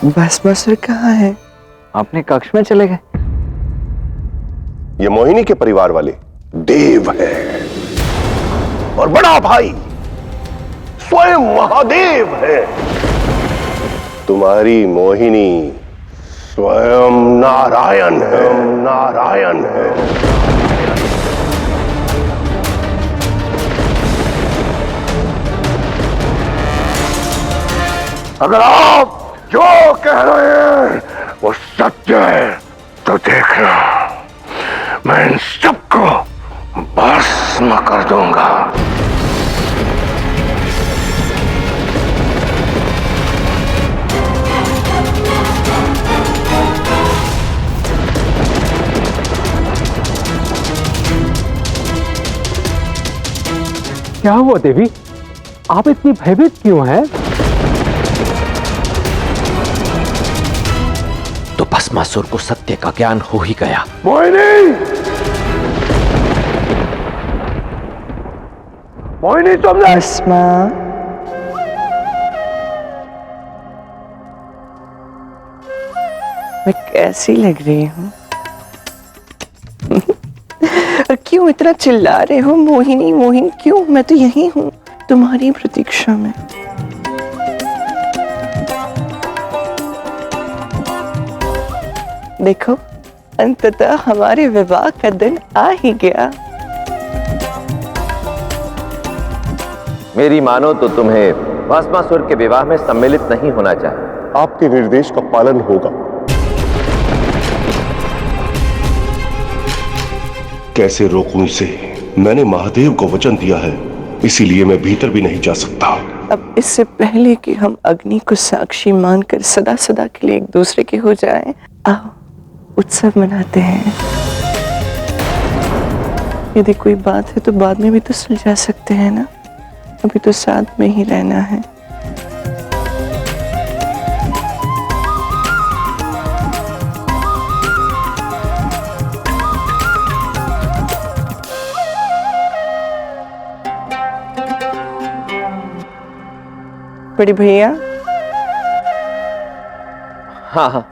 भस्मासुर कहाँ है? अपने कक्ष में चले गए। ये मोहिनी के परिवार वाले देव है और बड़ा भाई स्वयं महादेव है। तुम्हारी मोहिनी स्वयं नारायण है, नारायण है। अगर आप जो कह रहे हैं वो सत्य है तो देखना, मैं इन सबको भस्म कर दूंगा। क्या हुआ देवी, आप इतनी भयभीत क्यों हैं? तो भस्मासुर को सत्य का ज्ञान हो ही गया। मोहिनी, मोहिनी तुमने भस्मा, मैं कैसी लग रही हूँ? और क्यों इतना चिल्ला रहे हो? मोहिनी मोहिनी क्यों? मैं तो यही हूँ तुम्हारी प्रतीक्षा में। देखो, अंततः हमारे विवाह का दिन आ ही गया। मेरी मानो तो तुम्हें भस्मासुर के विवाह में सम्मिलित नहीं होना चाहिए। आपके निर्देश का पालन होगा। कैसे रोकूं इसे? मैंने महादेव को वचन दिया है, इसीलिए मैं भीतर भी नहीं जा सकता। अब इससे पहले कि हम अग्नि को साक्षी मानकर सदा सदा के लिए एक दूसरे के हो जाएं, आओ उत्सव मनाते हैं। यदि कोई बात है तो बाद में भी तो सुलझा सकते हैं ना। अभी तो साथ में ही रहना है। बड़ी भैया। हाँ हाँ,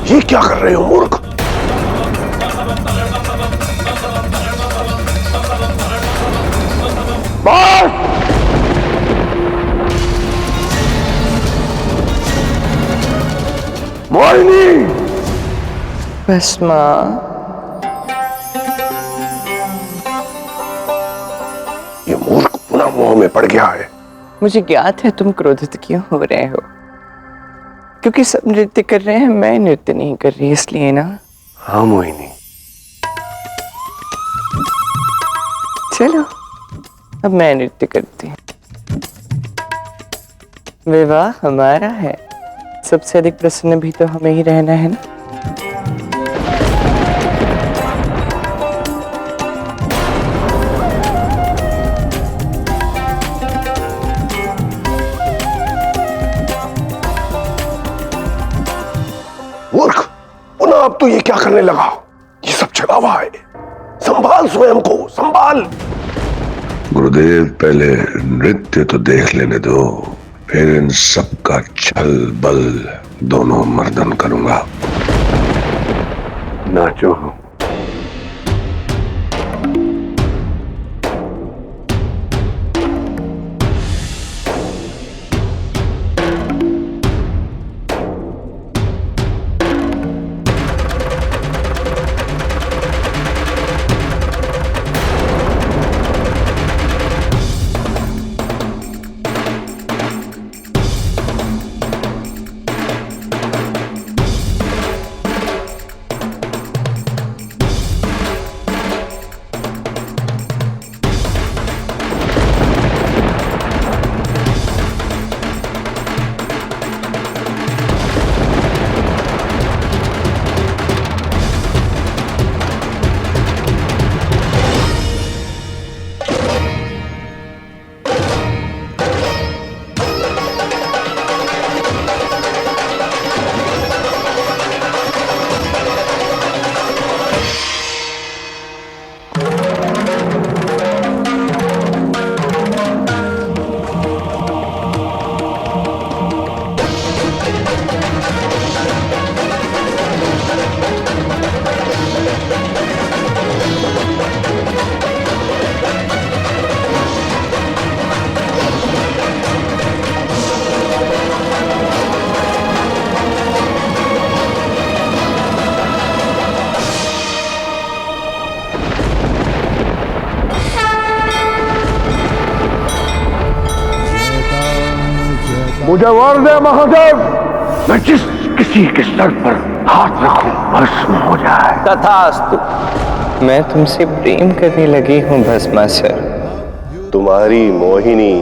ये क्या कर रहे हो मूर्ख? बस! मोहिनी! भस्मा, ये मूर्ख पुनः मोह में पड़ गया है। मुझे ज्ञात है तुम क्रोधित क्यों हो रहे हो। क्योंकि सब नृत्य कर रहे हैं, मैं नृत्य नहीं कर रही, इसलिए ना। हाँ मोहिनी, चलो अब मैं नृत्य करती हूँ। विवाह हमारा है, सबसे अधिक प्रसन्न भी तो हमें ही रहना है ना। मूर्ख, पुनः अब तो ये क्या करने लगा? ये सब छलावा है। संभाल स्वयं को, संभाल। गुरुदेव, पहले नृत्य तो देख लेने दो, फिर इन सब का छल बल दोनों मर्दन करूंगा। नाचो। मुझे वर दे महादेव, मैं जिस किसी के सर पर हाथ रखूं भस्म हो जाए। तथास्तु। मैं तुमसे प्रेम करने लगी हूँ भस्मासुर। तुम्हारी मोहिनी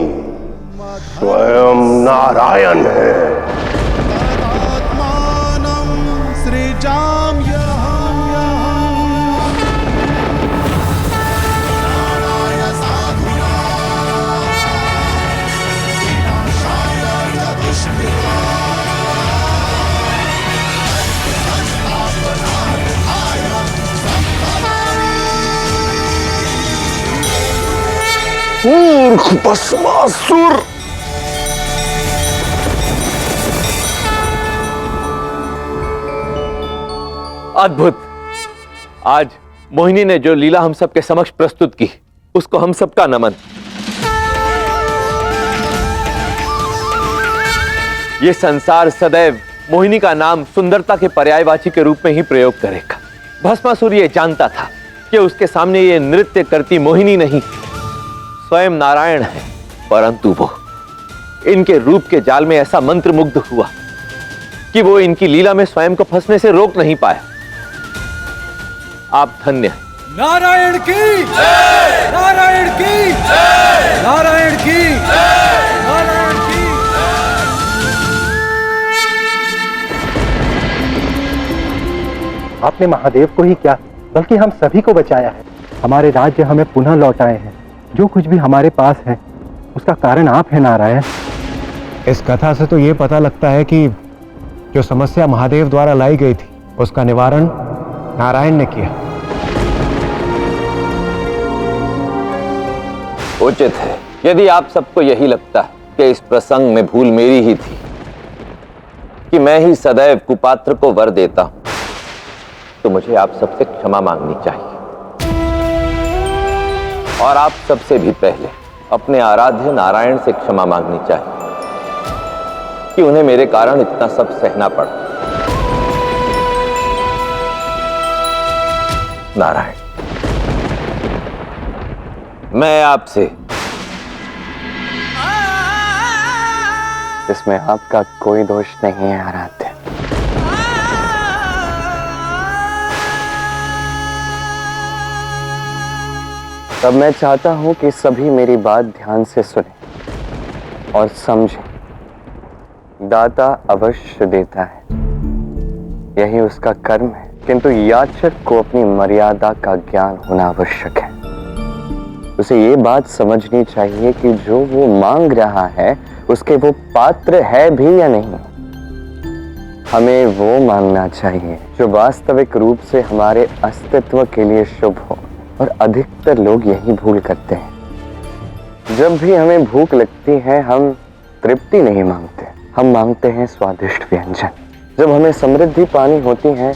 स्वयं नारायण है। मूर्ख भस्मासुर! अद्भुत। आज मोहिनी ने जो लीला हम सबके समक्ष प्रस्तुत की, उसको हम सबका नमन। ये संसार सदैव मोहिनी का नाम सुंदरता के पर्यायवाची के रूप में ही प्रयोग करेगा। भस्मासुर ये जानता था कि उसके सामने ये नृत्य करती मोहिनी नहीं, स्वयं नारायण है, परंतु वो इनके रूप के जाल में ऐसा मंत्रमुग्ध हुआ कि वो इनकी लीला में स्वयं को फंसने से रोक नहीं पाया। आप धन्य हैं। नारायण की जय! नारायण की जय! नारायण की जय! नारायण की आपने महादेव को ही क्या बल्कि हम सभी को बचाया है। हमारे राज्य हमें पुनः लौटाए हैं। जो कुछ भी हमारे पास है उसका कारण आप हैं नारायण। इस कथा से तो ये पता लगता है कि जो समस्या महादेव द्वारा लाई गई थी उसका निवारण नारायण ने किया। उचित है। यदि आप सबको यही लगता है कि इस प्रसंग में भूल मेरी ही थी कि मैं ही सदैव कुपात्र को वर देता हूं, तो मुझे आप सबसे क्षमा मांगनी चाहिए। और आप सबसे भी पहले अपने आराध्य नारायण से क्षमा मांगनी चाहिए कि उन्हें मेरे कारण इतना सब सहना पड़ा। नारायण, मैं आपसे इसमें आपका कोई दोष नहीं है आराध्य। तब मैं चाहता हूं कि सभी मेरी बात ध्यान से सुने और समझें। दाता अवश्य देता है, यही उसका कर्म है, किंतु याचक को अपनी मर्यादा का ज्ञान होना आवश्यक है। उसे ये बात समझनी चाहिए कि जो वो मांग रहा है उसके वो पात्र है भी या नहीं। हमें वो मांगना चाहिए जो वास्तविक रूप से हमारे अस्तित्व के लिए शुभ हो, और अधिकतर लोग यही भूल करते हैं। जब भी हमें भूख लगती है हम तृप्ति नहीं मांगते, हम मांगते हैं स्वादिष्ट व्यंजन। जब हमें समृद्धि पानी होती है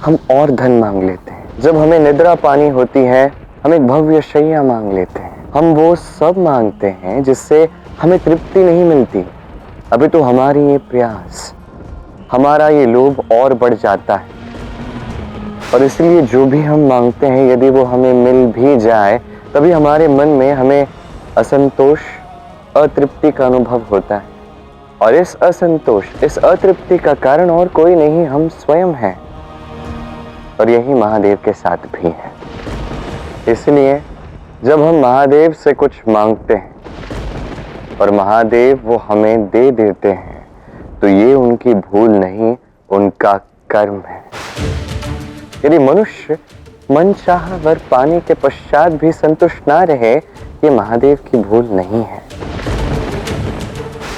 हम और धन मांग लेते हैं। जब हमें निद्रा पानी होती है हम एक भव्य शैया मांग लेते हैं। हम वो सब मांगते हैं जिससे हमें तृप्ति नहीं मिलती। अभी तो हमारी ये प्रयास, हमारा ये लोभ और बढ़ जाता है, और इसलिए जो भी हम मांगते हैं यदि वो हमें मिल भी जाए तभी हमारे मन में हमें असंतोष, अतृप्ति का अनुभव होता है। और इस असंतोष, इस अतृप्ति का कारण और कोई नहीं, हम स्वयं हैं। और यही महादेव के साथ भी है। इसलिए जब हम महादेव से कुछ मांगते हैं और महादेव वो हमें दे देते हैं तो ये उनकी भूल नहीं, उनका कर्म है। यदि मनुष्य मनचाहा वर पाने के पश्चात भी संतुष्ट ना रहे, ये महादेव की भूल नहीं है।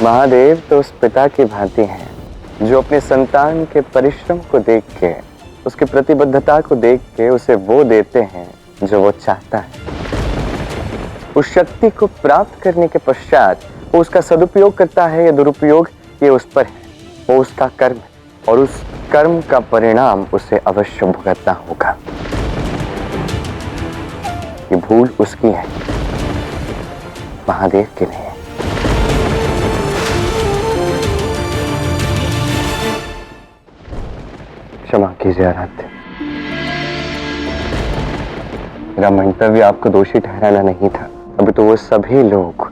महादेव तो उस पिता की भांति हैं जो अपने संतान के परिश्रम को देख के, उसकी प्रतिबद्धता को देख के उसे वो देते हैं जो वो चाहता है। उस शक्ति को प्राप्त करने के पश्चात वो उसका सदुपयोग करता है या दुरुपयोग, ये उस पर है, वो उसका कर्म है, और उस कर्म का परिणाम उसे अवश्य भुगतना होगा। ये भूल उसकी है, महादेव के लिए। क्षमा कीजिए आराध्य, मेरा मंतव्य आपको दोषी ठहराना नहीं था। अभी तो वो सभी लोग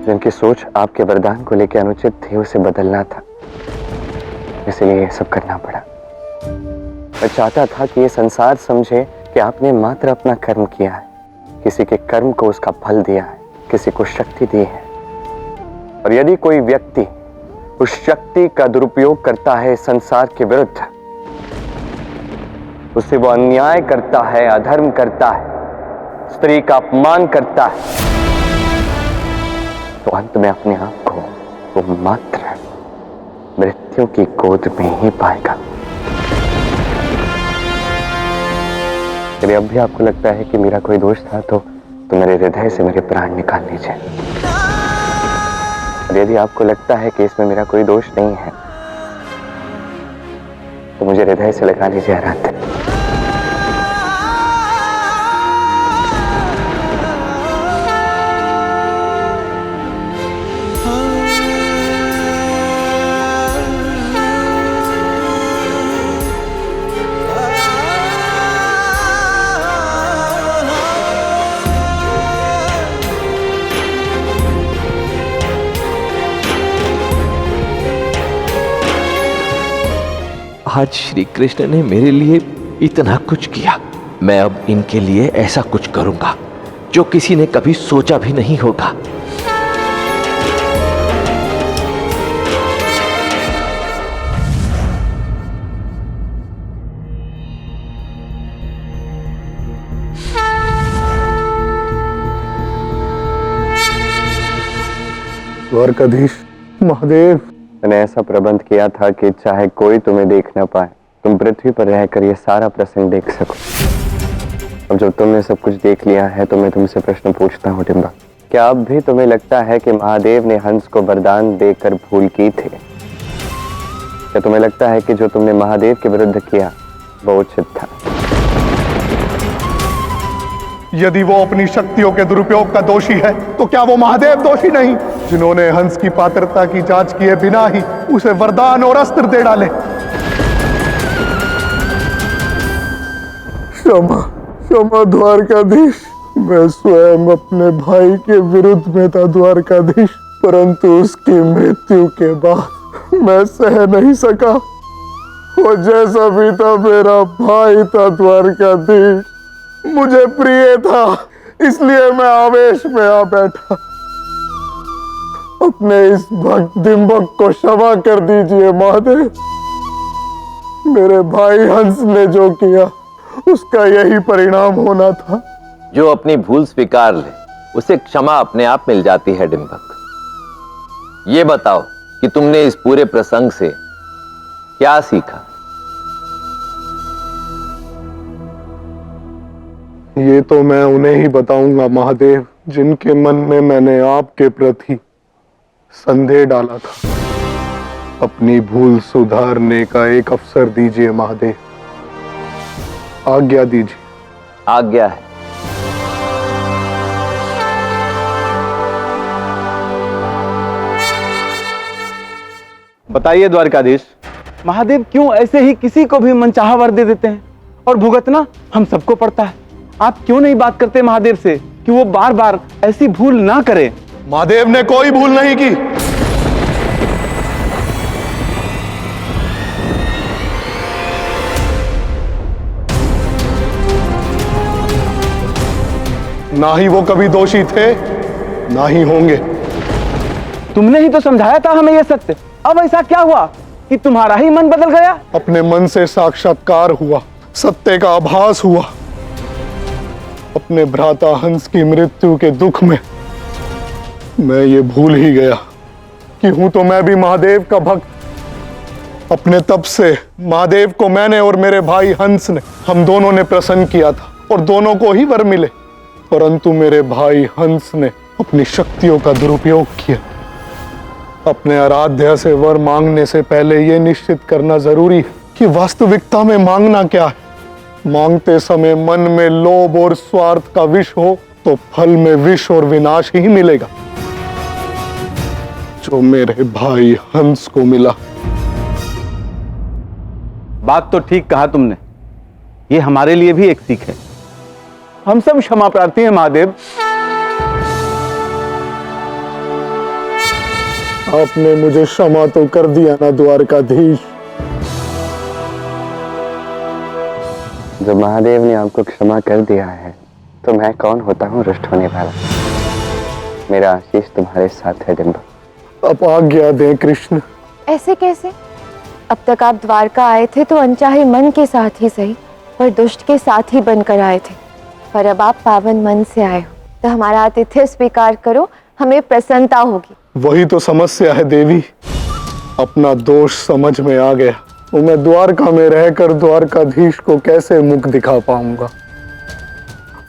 जिनकी सोच आपके वरदान को लेकर अनुचित थी उसे बदलना था, इसलिए ये सब करना पड़ा। मैं चाहता था कि ये संसार समझे कि आपने मात्र अपना कर्म किया है, किसी के कर्म को उसका फल दिया है, किसी को शक्ति दी है। और यदि कोई व्यक्ति उस शक्ति का दुरुपयोग करता है संसार के विरुद्ध, उससे वो अन्याय करता है, अधर्म करता है, स्त्री का अपमान करता है, तो अंत में अपने आप को वो मात्र मृत्यु की गोद में ही पाएगा। यदि अब भी आपको लगता है कि मेरा कोई दोष था तो मेरे हृदय से मेरे प्राण निकाल लीजिए। और यदि आपको लगता है कि इसमें मेरा कोई दोष नहीं है तो मुझे हृदय से लगा लीजिए आराध्य। आज श्री कृष्ण ने मेरे लिए इतना कुछ किया, मैं अब इनके लिए ऐसा कुछ करूंगा जो किसी ने कभी सोचा भी नहीं होगा। द्वारकाधीश महादेव, मैंने ऐसा प्रबंध किया था कि चाहे कोई तुम्हें देख ना पाए, तुम पृथ्वी पर रहकर ये सारा प्रसंग देख सको। अब जब तुमने सब कुछ देख लिया है तो मैं तुमसे प्रश्न पूछता हूँ डिंबक, क्या अब भी तुम्हें लगता है कि महादेव ने हंस को वरदान देकर भूल की थी? क्या तुम्हें लगता है कि जो तुमने महादेव के विरुद्ध किया वो उचित था? यदि वो अपनी शक्तियों के दुरुपयोग का दोषी है तो क्या वो महादेव दोषी नहीं, जिन्होंने हंस की पात्रता की जांच किए बिना ही उसे वरदान और अस्त्र दे डाले? क्षमा क्षमा द्वारकाधीश, मैं स्वयं अपने भाई के विरुद्ध में था द्वारकाधीश, परंतु उसकी मृत्यु के बाद मैं सह नहीं सका। वो जैसा भी था मेरा भाई था द्वारकाधीश, मुझे प्रिय था, इसलिए मैं आवेश में आ बैठा। अपने इस भक्त डिंबक को क्षमा कर दीजिए महादेव। मेरे भाई हंस ने जो किया उसका यही परिणाम होना था। जो अपनी भूल स्वीकार ले उसे क्षमा अपने आप मिल जाती है डिंबक। ये बताओ कि तुमने इस पूरे प्रसंग से क्या सीखा? ये तो मैं उन्हें ही बताऊंगा महादेव जिनके मन में मैंने आपके प्रति संदेह डाला था। अपनी भूल सुधारने का एक अवसर दीजिए महादेव, आज्ञा दीजिए। आज्ञा है। बताइए द्वारकाधीश, महादेव क्यों ऐसे ही किसी को भी मनचाहा वर दे देते हैं और भुगतना हम सबको पड़ता है? आप क्यों नहीं बात करते महादेव से कि वो बार बार ऐसी भूल ना करे? महादेव ने कोई भूल नहीं की। ना ही वो कभी दोषी थे, ना ही होंगे। तुमने ही तो समझाया था हमें ये सत्य, अब ऐसा क्या हुआ कि तुम्हारा ही मन बदल गया? अपने मन से साक्षात्कार हुआ, सत्य का आभास हुआ। अपने भ्राता हंस की मृत्यु के दुख में मैं ये भूल ही गया कि हूं तो मैं भी महादेव का भक्त। अपने तप से महादेव को मैंने और मेरे भाई हंस ने, हम दोनों ने प्रसन्न किया था और दोनों को ही वर मिले, परंतु मेरे भाई हंस ने अपनी शक्तियों का दुरुपयोग किया। अपने आराध्य से वर मांगने से पहले यह निश्चित करना जरूरी है कि वास्तविकता में मांगना क्या है। मांगते समय मन में लोभ और स्वार्थ का विष हो तो फल में विष और विनाश ही मिलेगा, जो मेरे भाई हंस को मिला। बात तो ठीक कहा तुमने, ये हमारे लिए भी एक सीख है। हम सब क्षमा प्रार्थी हैं महादेव। आपने मुझे क्षमा तो कर दिया ना द्वारकाधीश। जब महादेव ने आपको क्षमा कर दिया है तो मैं कौन होता हूँ रुष्ट होने वाला। मेरा आशीष तुम्हारे साथ है डिंबक। अब आज्ञा दें कृष्ण। ऐसे कैसे? अब तक आप द्वारका आए थे तो अनचाहे मन के साथ ही सही, पर दुष्ट के साथ ही बनकर आए थे। पर अब आप पावन मन से आए हो तो हमारा आतिथ्य स्वीकार करो, हमें प्रसन्नता होगी। वही तो समस्या है देवी, अपना दोष समझ में आ गया। तो मैं द्वारका में रहकर द्वारकाधीश को कैसे मुख दिखा पाऊंगा।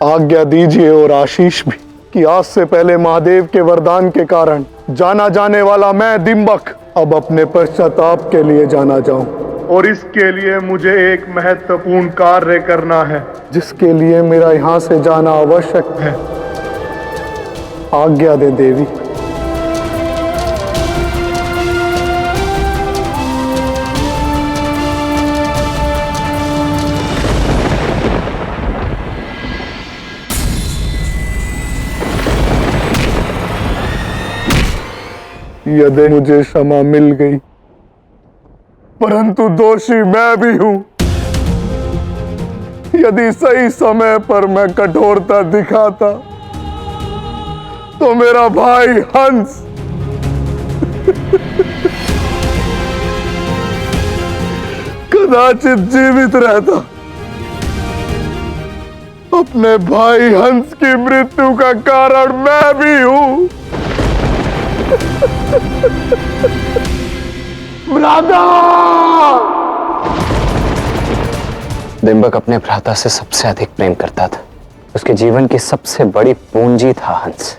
आज्ञा दीजिए और आशीष भी कि आज से पहले महादेव के वरदान के कारण जाना जाने वाला मैं डिंबक अब अपने पश्चाताप के लिए जाना जाऊं। और इसके लिए मुझे एक महत्वपूर्ण कार्य करना है जिसके लिए मेरा यहां से जाना आवश्यक है। आज्ञा दे देवी। यदि मुझे क्षमा मिल गई, परंतु दोषी मैं भी हूं। यदि सही समय पर मैं कठोरता दिखाता तो मेरा भाई हंस कदाचित जीवित रहता। अपने भाई हंस की मृत्यु का कारण मैं भी हूं। डिंबक अपने भ्राता से सबसे अधिक प्रेम करता था। उसके जीवन की सबसे बड़ी पूंजी था हंस,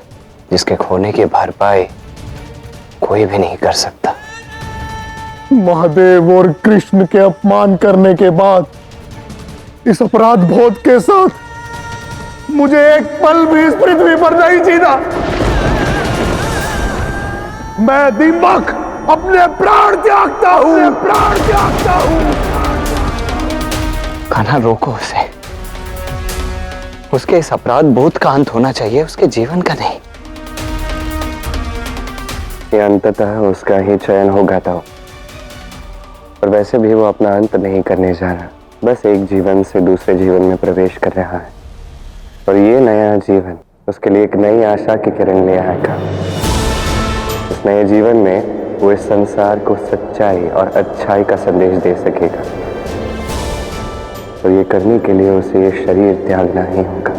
जिसके खोने की भरपाई कोई भी नहीं कर सकता। महादेव और कृष्ण के अपमान करने के बाद इस अपराध बोध के साथ मुझे एक पल भी इस पृथ्वी पर नहीं जीना। मैं डिंबक अपने प्राण त्यागता हूं, प्राण त्यागता हूं। कान्हा, रोको उसे। उसके इस अपराध बोध का अंत होना चाहिए, उसके जीवन का नहीं। ये अंततः उसका ही चयन होगा तो, और वैसे भी वो अपना अंत नहीं करने जा रहा, बस एक जीवन से दूसरे जीवन में प्रवेश कर रहा है। और ये नया जीवन उसके लिए एक नई आशा की किरण ले आएगा। इस नए जीवन में वो इस संसार को सच्चाई और अच्छाई का संदेश दे सकेगा। और ये करने के लिए उसे ये शरीर त्यागना ही होगा।